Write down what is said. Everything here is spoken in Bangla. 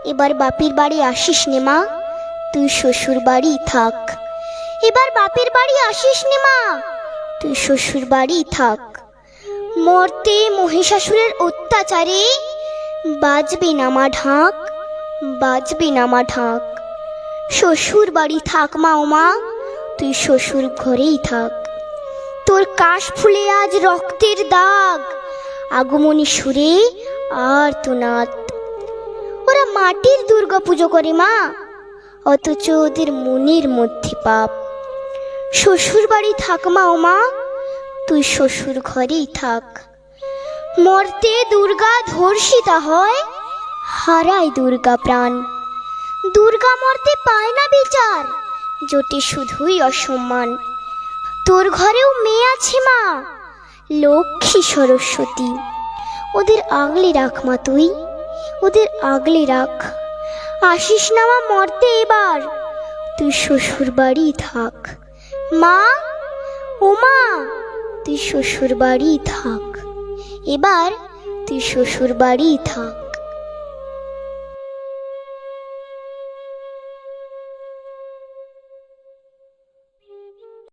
এবার বাপের বাড়ি আসিস নে মা, তুই শ্বশুর বাড়ি থাক। এবার বাপের বাড়ি আসিস নে মা, তুই শ্বশুর বাড়ি থাক। মর্তে মহিষাসুরের অত্যাচারে বাজবে না মা ঢাক, বাজবে না মা ঢাক। শ্বশুর বাড়ি থাক মা ও মা, তুই শ্বশুর ঘরেই থাক। তোর কাশ ফুলে আজ রক্তের দাগ, আগমনী সুরে আর তো নাত। ওরা মাটির দুর্গা পুজো করে মা, অথচ ওদের মনের মধ্যে পাপ। শ্বশুর বাড়ি থাক মা ও মা, তুই শ্বশুর ঘরেই থাক। মর্তে দুর্গা ধর্ষিতা হয়, হারায় দুর্গা প্রাণ। দুর্গা মর্তে পায় না বিচার, জোটে শুধুই অসম্মান। তোর ঘরেও মেয়ে আছে মা, লক্ষ্মী সরস্বতী, ওদের আগলে রাখ মা তুই, ওদের আগলে রাখ। আসিস না মা মর্তে এবার, তুই শ্বশুর বাড়ি থাক। মা ও মা, তুই শ্বশুর বাড়ি থাক, এবার তুই শ্বশুর বাড়ি থাক।